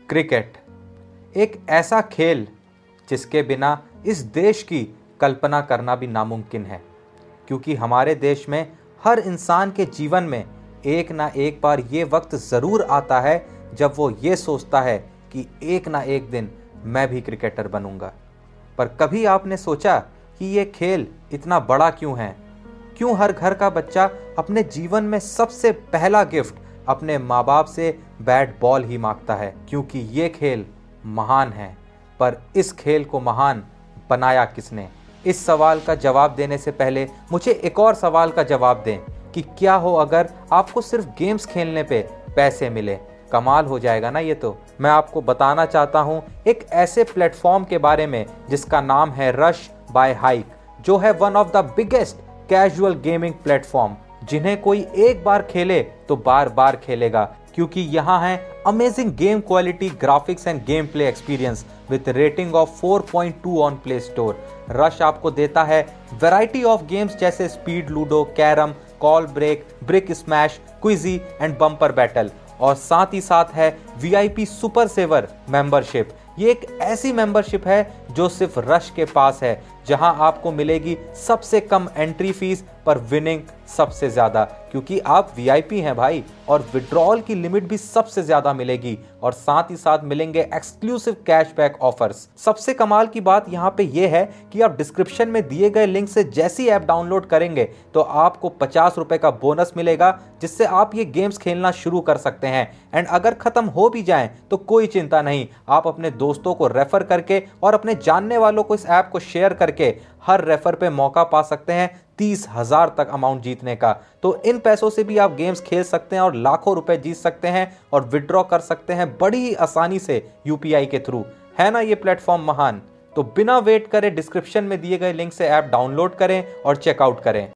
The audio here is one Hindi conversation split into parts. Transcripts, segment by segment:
क्रिकेट एक ऐसा खेल जिसके बिना इस देश की कल्पना करना भी नामुमकिन है, क्योंकि हमारे देश में हर इंसान के जीवन में एक ना एक बार ये वक्त ज़रूर आता है जब वो ये सोचता है कि एक ना एक दिन मैं भी क्रिकेटर बनूंगा। पर कभी आपने सोचा कि ये खेल इतना बड़ा क्यों है? क्यों हर घर का बच्चा अपने जीवन में सबसे पहला गिफ्ट अपने माँ बाप से बैट बॉल ही मांगता है? क्योंकि ये खेल महान है। पर इस खेल को महान बनाया किसने? इस सवाल का जवाब देने से पहले मुझे एक और सवाल का जवाब दें कि क्या हो अगर आपको सिर्फ गेम्स खेलने पे पैसे मिले? कमाल हो जाएगा ना ये तो। मैं आपको बताना चाहता हूँ एक ऐसे प्लेटफॉर्म के बारे में जिसका नाम है रश बाय हाइक, जो है one of the biggest casual gaming platform, जिन्हें कोई एक बार खेले तो बार बार खेलेगा, क्योंकि यहाँ है amazing game quality, graphics and game play experience with rating of 4.2 on play store. Rush आपको देता है वैरायटी ऑफ गेम्स जैसे Speed Ludo, Carrom, Call Break, Brick Smash, Quizzy and Bumper Battle, और साथ ही साथ है VIP सुपर सेवर मेंबरशिप। ये एक ऐसी मेंबरशिप है जो सिर्फ रश के पास है, जहां आपको मिलेगी सबसे कम एंट्री फीस पर विनिंग सबसे ज्यादा, क्योंकि आप VIP हैं भाई, और विड्रॉल की लिमिट भी सबसे ज्यादा मिलेगी, और साथ ही साथ मिलेंगे एक्सक्लूसिव कैशबैक ऑफर्स। सबसे कमाल की बात यहाँ पे ये है कि आप डिस्क्रिप्शन में दिए गए लिंक से जैसी ऐप डाउनलोड करेंगे तो आपको 50 रुपए का बोनस मिलेगा, जिससे आप ये गेम्स खेलना शुरू कर सकते हैं। एंड अगर खत्म हो भी जाएं तो कोई चिंता नहीं, आप अपने दोस्तों को रेफर करके और अपने जानने वालों को इस ऐप को शेयर करके हर रेफर पे मौका पा सकते हैं 30,000 तक अमाउंट जीतने का। तो इन पैसों से भी आप गेम्स खेल सकते हैं और लाखों रुपए जीत सकते हैं और विड्रॉ कर सकते हैं बड़ी ही आसानी से UPI के थ्रू। है ना ये प्लेटफॉर्म महान? तो बिना वेट करे डिस्क्रिप्शन में दिए गए लिंक से ऐप डाउनलोड करें और चेकआउट करें।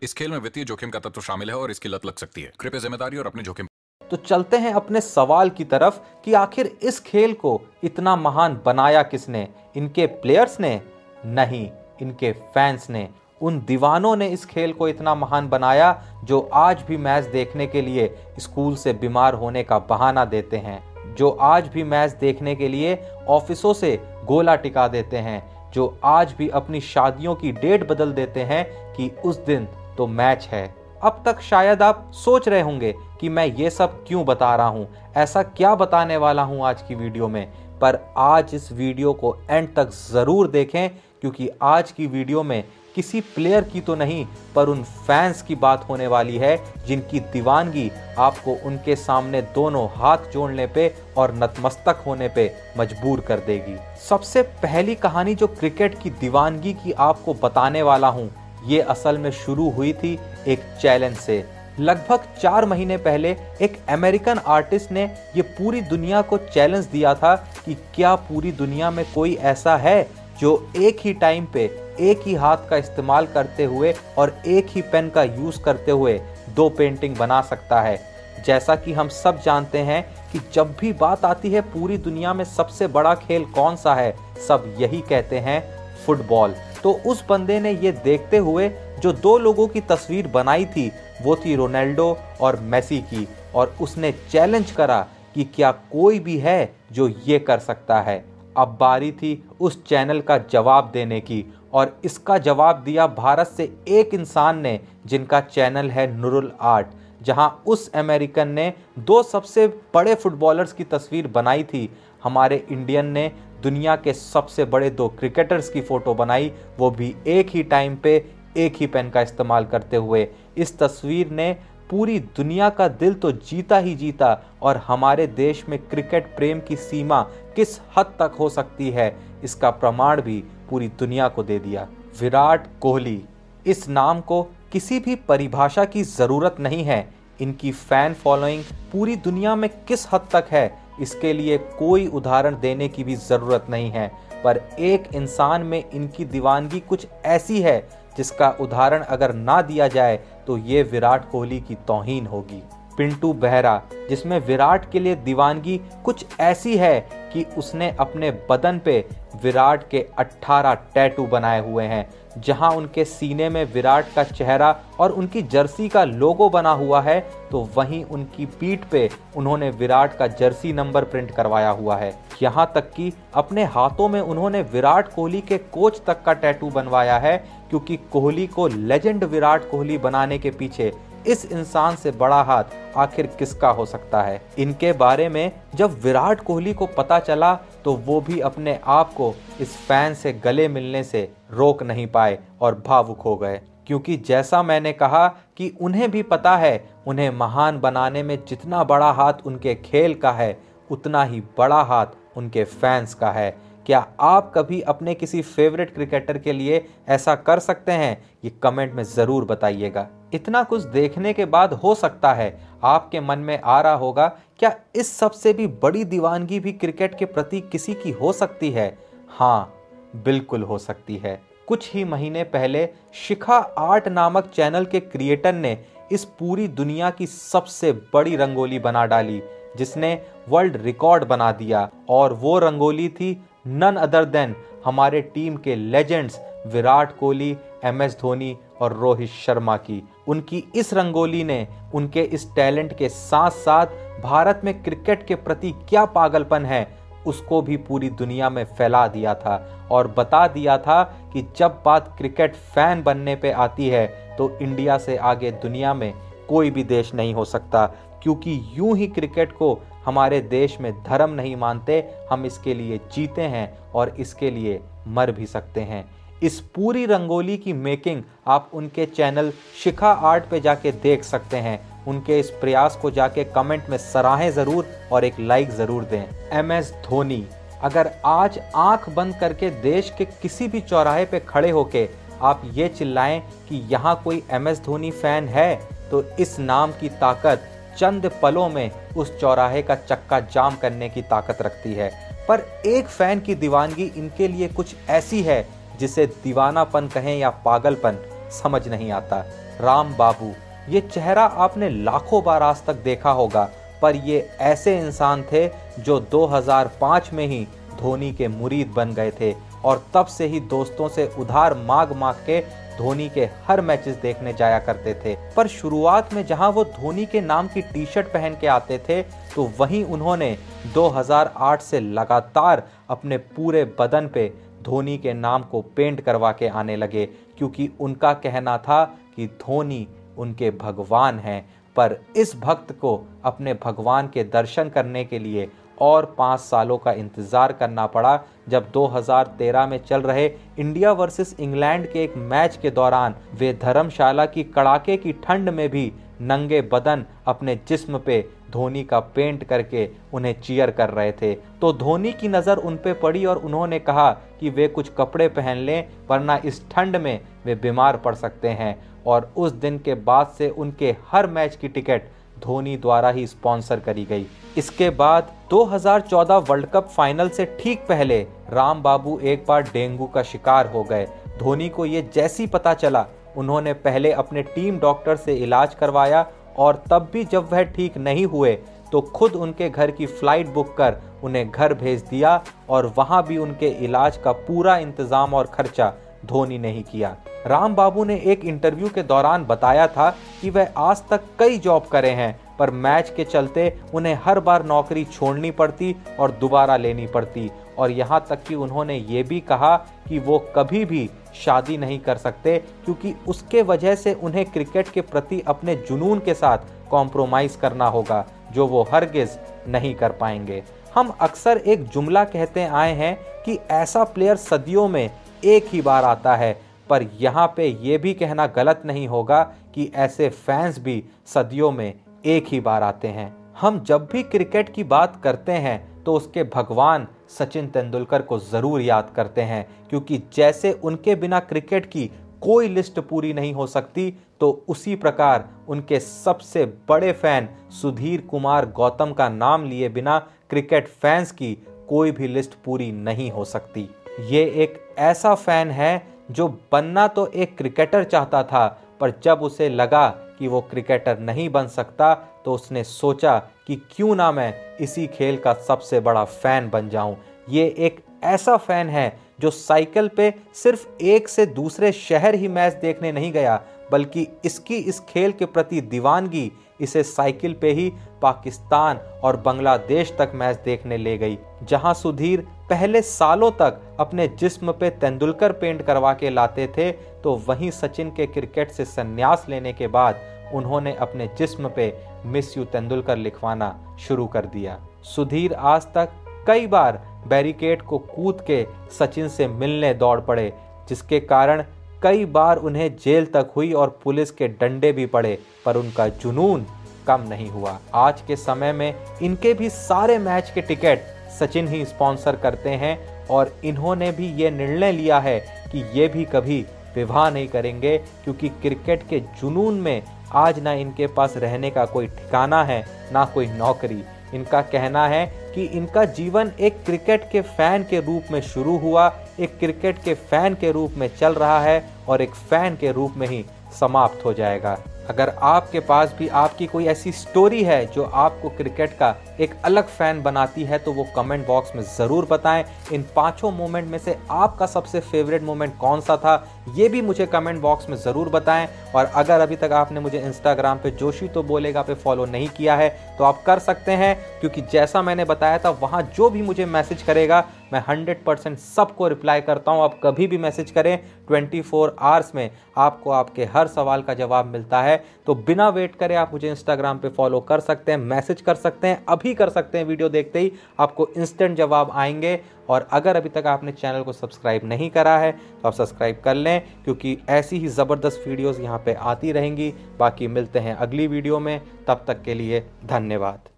इस खेल में वित्तीय जोखिम का तत्व शामिल है और इसकी लत लग सकती है। कृपया जिम्मेदारी और अपने जोखिम। तो चलते हैं अपने सवाल की तरफ कि आखिर इस खेल को इतना महान बनाया किसने? इनके प्लेयर्स ने? नहीं, इनके फैंस ने। उन दीवानों ने इस खेल को इतना महान बनाया जो आज भी मैच देखने के लिए स्कूल से बीमार होने का बहाना देते हैं, जो आज भी मैच देखने के लिए ऑफिसों से गोला टिका देते हैं, जो आज भी अपनी शादियों की डेट बदल देते हैं कि उस दिन तो मैच है। अब तक शायद आप सोच रहे होंगे कि मैं ये सब क्यों बता रहा हूँ, ऐसा क्या बताने वाला हूँ आज की वीडियो में। पर आज इस वीडियो को एंड तक ज़रूर देखें, क्योंकि आज की वीडियो में किसी प्लेयर की तो नहीं पर उन फैंस की बात होने वाली है जिनकी दीवानगी आपको उनके सामने दोनों हाथ जोड़ने पे और नतमस्तक होने पे मजबूर कर देगी। सबसे पहली कहानी जो क्रिकेट की दीवानगी की आपको बताने वाला हूँ, ये असल में शुरू हुई थी एक चैलेंज से। लगभग 4 महीने पहले एक अमेरिकन आर्टिस्ट ने ये पूरी दुनिया को चैलेंज दिया था कि क्या पूरी दुनिया में कोई ऐसा है जो एक ही टाइम पे एक ही हाथ का इस्तेमाल करते हुए और एक ही पेन का यूज करते हुए 2 पेंटिंग बना सकता है। जैसा कि हम सब जानते हैं कि जब भी बात आती है पूरी दुनिया में सबसे बड़ा खेल कौन सा है, सब यही कहते हैं फुटबॉल। तो उस बंदे ने ये देखते हुए जो 2 लोगों की तस्वीर बनाई थी वो थी रोनाल्डो और मेसी की, और उसने चैलेंज करा कि क्या कोई भी है जो ये कर सकता है। अब बारी थी उस चैनल का जवाब देने की, और इसका जवाब दिया भारत से एक इंसान ने जिनका चैनल है नूरुल आर्ट, जहां उस अमेरिकन ने 2 सबसे बड़े फुटबॉलर्स की तस्वीर बनाई थी। हमारे इंडियन ने दुनिया के सबसे बड़े 2 क्रिकेटर्स की फोटो बनाई, वो भी एक ही टाइम पे एक ही पेन का इस्तेमाल करते हुए। इस तस्वीर ने पूरी दुनिया का दिल तो जीता ही जीता, और हमारे देश में क्रिकेट प्रेम की सीमा किस हद तक हो सकती है इसका प्रमाण भी पूरी दुनिया को दे दिया। विराट कोहली, इस नाम को किसी भी परिभाषा की ज़रूरत नहीं है। इनकी फैन फॉलोइंग पूरी दुनिया में किस हद तक है इसके लिए कोई उदाहरण देने की भी ज़रूरत नहीं है। पर एक इंसान में इनकी दीवानगी कुछ ऐसी है जिसका उदाहरण अगर ना दिया जाए तो ये विराट कोहली की तौहीन होगी। पिंटू बेहरा, जिसमें विराट के लिए दीवानगी कुछ ऐसी है कि उसने अपने बदन पे विराट के 18 टैटू बनाए हुए हैं। जहां उनके सीने में विराट का चेहरा और उनकी जर्सी का लोगो बना हुआ है, तो वहीं उनकी पीठ पे उन्होंने विराट का जर्सी नंबर प्रिंट करवाया हुआ है। यहां तक कि अपने हाथों में उन्होंने विराट कोहली के कोच तक का टैटू बनवाया है, क्योंकि कोहली को लेजेंड विराट कोहली बनाने के पीछे इस इंसान से बड़ा हाथ आखिर किसका हो सकता है। इनके बारे में जब विराट कोहली को पता चला तो वो भी अपने आप को इस फैन से गले मिलने से रोक नहीं पाए और भावुक हो गए, क्योंकि जैसा मैंने कहा कि उन्हें भी पता है उन्हें महान बनाने में जितना बड़ा हाथ उनके खेल का है, उतना ही बड़ा हाथ उनके फैंस का है। क्या आप कभी अपने किसी फेवरेट क्रिकेटर के लिए ऐसा कर सकते हैं? ये कमेंट में ज़रूर बताइएगा। इतना कुछ देखने के बाद हो सकता है आपके मन में आ रहा होगा, क्या इस सबसे भी बड़ी दीवानगी भी क्रिकेट के प्रति किसी की हो सकती है? हाँ, बिल्कुल हो सकती है। कुछ ही महीने पहले शिखा आर्ट नामक चैनल के क्रिएटर ने इस पूरी दुनिया की सबसे बड़ी रंगोली बना डाली, जिसने वर्ल्ड रिकॉर्ड बना दिया। और वो रंगोली थी नन अदर देन हमारे टीम के लेजेंड्स विराट कोहली, MS धोनी और रोहित शर्मा की। उनकी इस रंगोली ने उनके इस टैलेंट के साथ साथ भारत में क्रिकेट के प्रति क्या पागलपन है उसको भी पूरी दुनिया में फैला दिया था, और बता दिया था कि जब बात क्रिकेट फैन बनने पे आती है तो इंडिया से आगे दुनिया में कोई भी देश नहीं हो सकता, क्योंकि यूं ही क्रिकेट को हमारे देश में धर्म नहीं मानते, हम इसके लिए जीते हैं और इसके लिए मर भी सकते हैं। इस पूरी रंगोली की मेकिंग आप उनके चैनल शिखा आर्ट पे जाके देख सकते हैं। उनके इस प्रयास को जाके कमेंट में सराहें ज़रूर और एक लाइक ज़रूर दें। MS धोनी, अगर आज आंख बंद करके देश के किसी भी चौराहे पे खड़े होके आप ये चिल्लाएं कि यहाँ कोई MS धोनी फैन है, तो इस नाम की ताकत चंद पलों में उस चौराहे का चक्का जाम करने की ताकत रखती है। पर एक फैन की दीवानगी इनके लिए कुछ ऐसी है जिसे दीवानापन कहें या पागलपन समझ नहीं आता। राम बाबू, ये चेहरा आपने लाखों बार आज तक देखा होगा, पर ये ऐसे इंसान थे जो 2005 में ही धोनी के मुरीद बन गए थे और तब से ही दोस्तों से उधार मांग के धोनी के हर मैचेस देखने जाया करते थे। पर शुरुआत में जहां वो धोनी के नाम की टी-शर्ट पहन के आते थे, तो वहीं उन्होंने 2008 से लगातार अपने पूरे बदन पे धोनी के नाम को पेंट करवा के आने लगे, क्योंकि उनका कहना था कि धोनी उनके भगवान हैं। पर इस भक्त को अपने भगवान के दर्शन करने के लिए और 5 सालों का इंतज़ार करना पड़ा, जब 2013 में चल रहे इंडिया वर्सेस इंग्लैंड के एक मैच के दौरान वे धर्मशाला की कड़ाके की ठंड में भी नंगे बदन अपने जिस्म पे धोनी का पेंट करके उन्हें चीयर कर रहे थे। तो धोनी की नज़र उन पे पड़ी और उन्होंने कहा कि वे कुछ कपड़े पहन लें, वरना इस ठंड में वे बीमार पड़ सकते हैं। और उस दिन के बाद से उनके हर मैच की टिकट धोनी द्वारा ही स्पॉन्सर करी गई। इसके बाद 2014 वर्ल्ड कप फाइनल से ठीक पहले राम बाबू एक बार डेंगू का शिकार हो गए। धोनी को ये जैसी पता चला, उन्होंने पहले अपने टीम डॉक्टर से इलाज करवाया, और तब भी जब वह ठीक नहीं हुए तो खुद उनके घर की फ्लाइट बुक कर उन्हें घर भेज दिया, और वहां भी उनके इलाज का पूरा इंतजाम और खर्चा धोनी ने ही किया। राम बाबू ने एक इंटरव्यू के दौरान बताया था कि वह आज तक कई जॉब करे हैं, पर मैच के चलते उन्हें हर बार नौकरी छोड़नी पड़ती और दोबारा लेनी पड़ती, और यहाँ तक कि उन्होंने ये भी कहा कि वो कभी भी शादी नहीं कर सकते, क्योंकि उसके वजह से उन्हें क्रिकेट के प्रति अपने जुनून के साथ कॉम्प्रोमाइज़ करना होगा, जो वो हरगिज़ नहीं कर पाएंगे। हम अक्सर एक जुमला कहते आए हैं कि ऐसा प्लेयर सदियों में एक ही बार आता है, पर यहाँ पे ये भी कहना गलत नहीं होगा कि ऐसे फैंस भी सदियों में एक ही बार आते हैं। हम जब भी क्रिकेट की बात करते हैं तो उसके भगवान सचिन तेंदुलकर को ज़रूर याद करते हैं, क्योंकि जैसे उनके बिना क्रिकेट की कोई लिस्ट पूरी नहीं हो सकती, तो उसी प्रकार उनके सबसे बड़े फैन सुधीर कुमार गौतम का नाम लिए बिना क्रिकेट फैंस की कोई भी लिस्ट पूरी नहीं हो सकती। ये एक ऐसा फैन है जो बनना तो एक क्रिकेटर चाहता था, पर जब उसे लगा कि वो क्रिकेटर नहीं बन सकता तो उसने सोचा कि क्यों ना मैं इसी खेल का सबसे बड़ा फैन बन जाऊं। ये एक ऐसा फैन है जो साइकिल पे सिर्फ एक से दूसरे शहर ही मैच देखने नहीं गया, बल्कि इसकी इस खेल के प्रति दीवानगी इसे साइकिल पे ही पाकिस्तान और बांग्लादेश तक मैच देखने ले गई। जहां सुधीर पहले सालों तक अपने जिस्म पे तेंदुलकर पेंट करवा के लाते थे, तो वहीं सचिन के क्रिकेट से संन्यास लेने के बाद उन्होंने अपने जिस्म पे मिस यू तेंदुलकर लिखवाना शुरू कर दिया। सुधीर आज तक कई बार बैरिकेड को कूद के सचिन से मिलने दौड़ पड़े, जिसके कारण कई बार उन्हें जेल तक हुई और पुलिस के डंडे भी पड़े, पर उनका जुनून कम नहीं हुआ। आज के समय में इनके भी सारे मैच के टिकट सचिन ही स्पॉन्सर करते हैं और इन्होंने भी ये निर्णय लिया है कि ये भी कभी विवाह नहीं करेंगे, क्योंकि क्रिकेट के जुनून में आज ना इनके पास रहने का कोई ठिकाना है, ना कोई नौकरी। इनका कहना है कि इनका जीवन एक क्रिकेट के फैन के रूप में शुरू हुआ, एक क्रिकेट के फैन के रूप में चल रहा है और एक फैन के रूप में ही समाप्त हो जाएगा। अगर आपके पास भी आपकी कोई ऐसी स्टोरी है जो आपको क्रिकेट का एक अलग फैन बनाती है, तो वो कमेंट बॉक्स में ज़रूर बताएं। इन 5 मोमेंट में से आपका सबसे फेवरेट मोमेंट कौन सा था, ये भी मुझे कमेंट बॉक्स में ज़रूर बताएं। और अगर अभी तक आपने मुझे इंस्टाग्राम पे जोशी तो बोलेगा पे फॉलो नहीं किया है तो आप कर सकते हैं, क्योंकि जैसा मैंने बताया था वहाँ जो भी मुझे मैसेज करेगा मैं 100% सबको रिप्लाई करता हूँ। आप कभी भी मैसेज करें, 24 आवर्स में आपको आपके हर सवाल का जवाब मिलता है। तो बिना वेट करे आप मुझे इंस्टाग्राम पे फॉलो कर सकते हैं, मैसेज कर सकते हैं, अभी कर सकते हैं। वीडियो देखते ही आपको इंस्टेंट जवाब आएंगे। और अगर अभी तक आपने चैनल को सब्सक्राइब नहीं करा है तो आप सब्सक्राइब कर लें, क्योंकि ऐसी ही ज़बरदस्त वीडियोस यहाँ पे आती रहेंगी। बाकी मिलते हैं अगली वीडियो में, तब तक के लिए धन्यवाद।